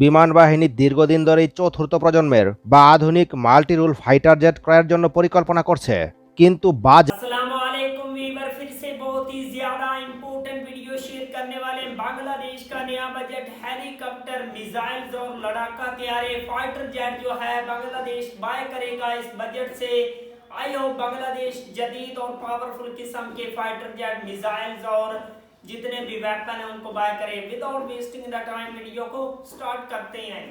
বিমান বাহিনী দীর্ঘদিন ধরেই চতুর্থ প্রজন্মের বা আধুনিক মাল্টি রুল ফাইটার জেট ক্রয়ের জন্য পরিকল্পনা করছে, কিন্তু अस्सलामुअलैकुम वीवर, फिर से बहुत ही ज्यादा इम्पोर्टेंट वीडियो शेयर करने वाले हैं। बांग्लादेश का नया बजट हेलीकॉप्टर, मिसाइल्स और लड़ाका तैयारी फाइटर जेट जो है बांग्लादेश बाय करेगा इस बजट से। आई होप बांग्लादेश जदीद और पावरफुल किस्म के फाइटर जेट, मिसाइल्स और जितने भी वेपन है उनको बाय करे। Without wasting the time video को स्टार्ट करते हैं।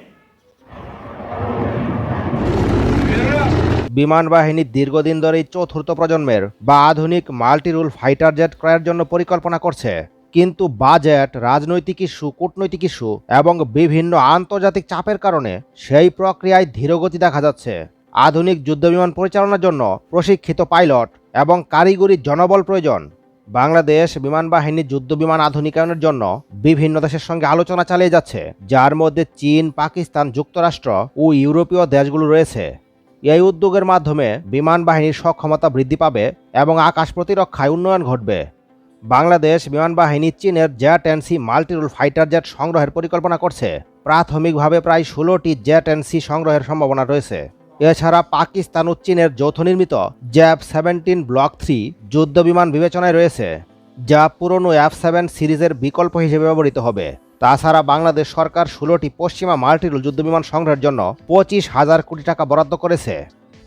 বিমান বাহিনী দীর্ঘদিন ধরেই চতুর্থ প্রজন্মের বা আধুনিক মাল্টি রুল ফাইটার জেট ক্রয়ের জন্য পরিকল্পনা করছে, কিন্তু বাজেট, রাজনৈতিক ইস্যু, কূটনৈতিক ইস্যু এবং বিভিন্ন আন্তর্জাতিক চাপের কারণে সেই প্রক্রিয়ায় ধীরগতি দেখা যাচ্ছে। আধুনিক যুদ্ধবিমান পরিচালনার জন্য প্রশিক্ষিত পাইলট এবং কারিগরি জনবল প্রয়োজন। বাংলাদেশ বিমান বাহিনীর যুদ্ধবিমান আধুনিকায়নের জন্য বিভিন্ন দেশের সঙ্গে আলোচনা চালিয়ে যাচ্ছে, যার মধ্যে চীন, পাকিস্তান, যুক্তরাষ্ট্র ও ইউরোপীয় দেশগুলো রয়েছে। এই উদ্যোগের মাধ্যমে বিমান বাহিনীর সক্ষমতা বৃদ্ধি পাবে এবং আকাশ প্রতিরক্ষায় উন্নয়ন ঘটবে। বাংলাদেশ বিমান বাহিনী চীনের জেট এনসি মাল্টিরুল ফাইটার জেট সংগ্রহের পরিকল্পনা করছে। প্রাথমিকভাবে প্রায় 16টি জেট এনসি সংগ্রহের সম্ভাবনা রয়েছে। এছাড়া পাকিস্তান ও চীনের যৌথ নির্মিত জ্যাপ-17 ব্লক 3 যুদ্ধবিমান বিবেচনায় রয়েছে, যা পুরনো F-7 সিরিজের বিকল্প হিসেবে ব্যবহৃত হবে। তাছাড়া বাংলাদেশ সরকার 16টি পশ্চিমা মাল্টিরুল যুদ্ধবিমান সংগ্রহের জন্য 25,000 কোটি টাকা বরাদ্দ করেছে।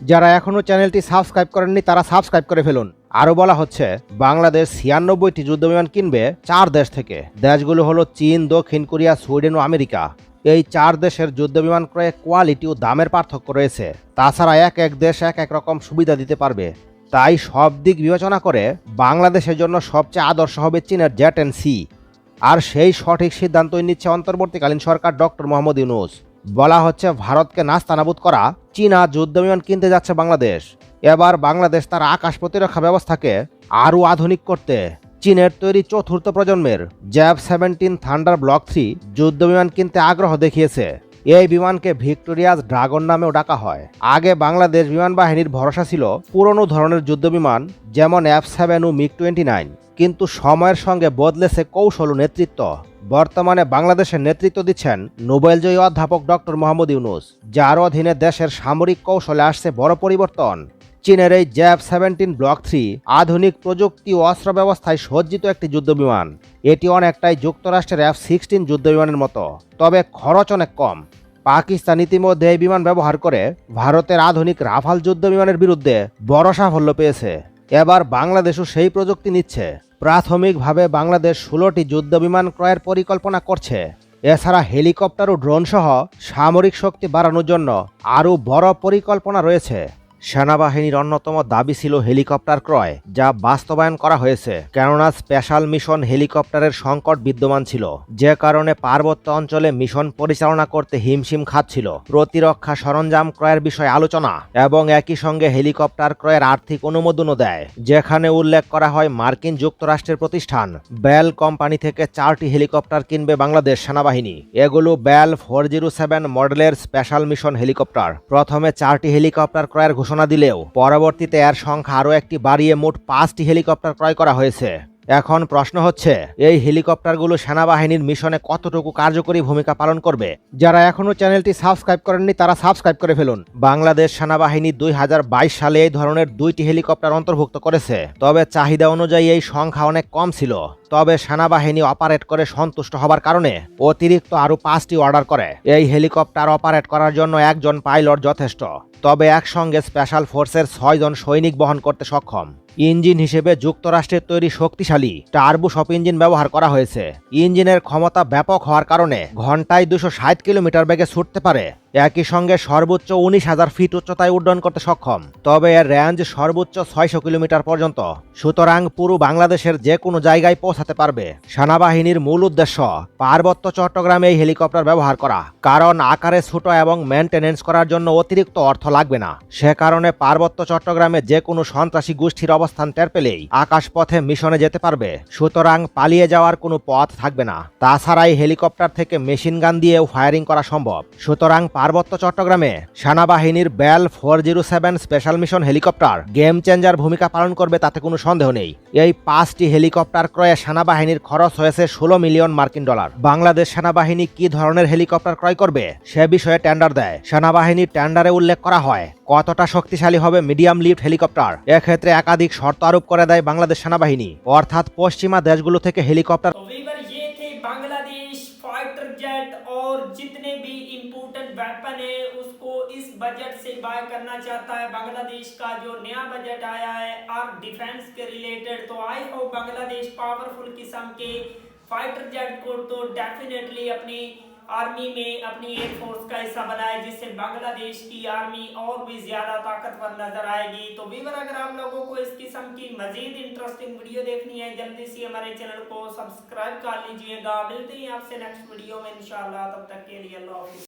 যারা এখনও চ্যানেলটি সাবস্ক্রাইব করেননি তারা সাবস্ক্রাইব করে ফেলুন। আরও বলা হচ্ছে, বাংলাদেশ 96টি যুদ্ধবিমান কিনবে 4 দেশ থেকে। দেশগুলো হলো চীন, দক্ষিণ কোরিয়া, সুইডেন ও আমেরিকা। এই 4 দেশের যুদ্ধবিমান ক্রয়ে কোয়ালিটি ও দামের পার্থক্য রয়েছে। তাছাড়া এক এক দেশ এক এক রকম সুবিধা দিতে পারবে। তাই সব দিক বিবেচনা করে বাংলাদেশের জন্য সবচেয়ে আদর্শ হবে চীনের জেট এনসি। আর সেই সঠিক সিদ্ধান্তই নিচ্ছে অন্তর্বর্তীকালীন সরকার ডক্টর মোহাম্মদ ইউনূস। বলা হচ্ছে, ভারতকে নাস্তানাবুদ করা চীনা যুদ্ধবিমান কিনতে যাচ্ছে বাংলাদেশ। এবার বাংলাদেশ তার আকাশ প্রতিরক্ষা ব্যবস্থাকে আরও আধুনিক করতে চীনের তৈরি চতুর্থ প্রজন্মের জ্যাপ-17 থান্ডার ব্লক 3 যুদ্ধবিমান কিনতে আগ্রহ দেখিয়েছে। এই বিমানকে ভিক্টোরিয়াস ড্রাগন নামেও ডাকা হয়। আগে বাংলাদেশ বিমান বাহিনীর ভরসা ছিল পুরনো ধরনের যুদ্ধবিমান, যেমন F-7 ও MiG-29, কিন্তু সময়ের সঙ্গে বদলেছে কৌশল ও নেতৃত্ব। বর্তমানে বাংলাদেশের নেতৃত্ব দিচ্ছেন নোবেলজয়ী অধ্যাপক ডক্টর মোহাম্মদ ইউনূস, যার অধীনে দেশের সামরিক কৌশলে আসছে বড় পরিবর্তন। চীনের এই জ্যাপ-17 ব্লক 3 আধুনিক প্রযুক্তি ও অস্ত্র ব্যবস্থায় সজ্জিত একটি যুদ্ধবিমান। এটি অনেকটাই যুক্তরাষ্ট্রের F-16 যুদ্ধবিমানের মতো, তবে খরচ অনেক কম। পাকিস্তান ইতিমধ্যে এই বিমান ব্যবহার করে ভারতের আধুনিক রাফাল যুদ্ধবিমানের বিরুদ্ধে বড় সাফল্য পেয়েছে। এবার বাংলাদেশও সেই প্রযুক্তি নিচ্ছে। প্রাথমিকভাবে বাংলাদেশ 16টি যুদ্ধবিমান ক্রয়ের পরিকল্পনা করছে। এছাড়া হেলিকপ্টার ও ড্রোন সহ সামরিক শক্তি বাড়ানোর জন্য আরও বড় পরিকল্পনা রয়েছে। সেনাবাহিনীর অন্যতম দাবি ছিল হেলিকপ্টার ক্রয়, যা বাস্তবায়ন করা হয়েছে, কেননা স্পেশাল মিশন হেলিকপ্টারের সংকট বিদ্যমান ছিল, যে কারণে পার্বত্য অঞ্চলে মিশন পরিচালনা করতে হিমশিম খাচ্ছিল। প্রতিরক্ষা সরঞ্জাম ক্রয়ের বিষয়ে আলোচনা এবং একই সঙ্গে হেলিকপ্টার ক্রয়ের আর্থিক অনুমোদনও দেয়, যেখানে উল্লেখ করা হয় মার্কিন যুক্তরাষ্ট্রের প্রতিষ্ঠান বেল কোম্পানি থেকে 4টি হেলিকপ্টার কিনবে বাংলাদেশ সেনাবাহিনী। এগুলো বেল 407 মডেলের স্পেশাল মিশন হেলিকপ্টার। প্রথমে 4টি হেলিকপ্টার ক্রয়ের ঘোষণা দিলেও পরবর্তীতে এর সংখ্যা আরও একটি বাড়িয়ে মোট 5টি হেলিকপ্টার ক্রয় করা হয়েছে। এখন প্রশ্ন হচ্ছে, এই হেলিকপ্টারগুলো সেনাবাহিনীর মিশনে কতটুকু কার্যকরী ভূমিকা পালন করবে? যারা এখনও চ্যানেলটি সাবস্ক্রাইব করেননি তারা সাবস্ক্রাইব করে ফেলুন। বাংলাদেশ সেনাবাহিনী 2022 সালে এই ধরনের 2টি হেলিকপ্টার অন্তর্ভুক্ত করেছে, তবে চাহিদা অনুযায়ী এই সংখ্যা অনেক কম ছিল। তবে সেনাবাহিনী অপারেট করে সন্তুষ্ট হবার কারণে অতিরিক্ত আরও 5টি অর্ডার করে। এই হেলিকপ্টার অপারেট করার জন্য একজন পাইলট যথেষ্ট, তবে একসঙ্গে স্পেশাল ফোর্সের 6 জন সৈনিক বহন করতে সক্ষম। ইঞ্জিন হিসেবে যুক্তরাষ্ট্রের তৈরি শক্তিশালী টার্বোশপ ইঞ্জিন ব্যবহার করা হয়েছে। ইঞ্জিনের ক্ষমতা ব্যাপক হওয়ার কারণে ঘন্টায় 260 কিলোমিটার বেগে ছুটতে পারে। একই সঙ্গে সর্বোচ্চ 19,000 ফিট উচ্চতায় উড্ডয়ন করতে সক্ষম, তবে এর রেঞ্জ সর্বোচ্চ 600 কিলোমিটার পর্যন্ত। সুতরাং পুরো বাংলাদেশের যে কোনো জায়গায় পৌঁছাতে পারবে। সেনাবাহিনীর মূল উদ্দেশ্য পার্বত্য চট্টগ্রামে এই হেলিকপ্টার ব্যবহার করা, কারণ আকারে ছোট এবং মেনটেনেন্স করার জন্য অতিরিক্ত অর্থ লাগবে না। সে কারণে পার্বত্য চট্টগ্রামে যে কোনো সন্ত্রাসী গোষ্ঠীর অবস্থান টের পেলেই আকাশপথে মিশনে যেতে পারবে। সুতরাং পালিয়ে যাওয়ার কোনো পথ থাকবে না। তাছাড়া এই হেলিকপ্টার থেকে মেশিন গান দিয়েও ফায়ারিং করা সম্ভব। সুতরাং পার্বত্য চট্টগ্রামে সেনাবাহিনীর Bell 407 special mission helicopter game changer ভূমিকা পালন করবে তাতে কোনো সন্দেহ নেই। এই 5টি হেলিকপ্টার ক্রয়ে সেনাবাহিনীর খরচ হয়েছে 16 মিলিয়ন মার্কিন ডলার। বাংলাদেশ সেনাবাহিনী কি ধরনের হেলিকপ্টার ক্রয় করবে সে বিষয়ে টেন্ডার দেয়। সেনাবাহিনীর টেন্ডারে উল্লেখ করা হয় কতটা শক্তিশালী হবে মিডিয়াম লিফট হেলিকপ্টার। এক্ষেত্রে একাধিক শর্ত আরোপ করে দেয় বাংলাদেশ সেনাবাহিনী, অর্থাৎ পশ্চিমা দেশগুলো থেকে হেলিকপ্টার। तो वीवर ये थे बांग्लादेश फाइटर जेट और जितने भी इम्पोर्टेंट वेपन है उसको इस बजट से बाय करना चाहता है बांग्लादेश का जो नया बजट आया है और डिफेंस के रिलेटेड। तो आई होप बांग्लादेश पावरफुल किस्म के फाइटर जेट को तो डेफिनेटली अपनी आर्मी में अपनी एयरफोर्स का हिस्सा बनाए, जिससे बांग्लादेश की आर्मी और भी ज्यादा ताकतवर नजर आएगी। तो वीवर अगर आप लोगों को इस किस्म की मजीद इंटरेस्टिंग वीडियो देखनी है जल्दी से हमारे चैनल को सब्सक्राइब कर लीजिएगा। मिलते हैं आपसे नेक्स्ट वीडियो में इंशाल्लाह, तब तक के लिए अल्लाह हाफिज़।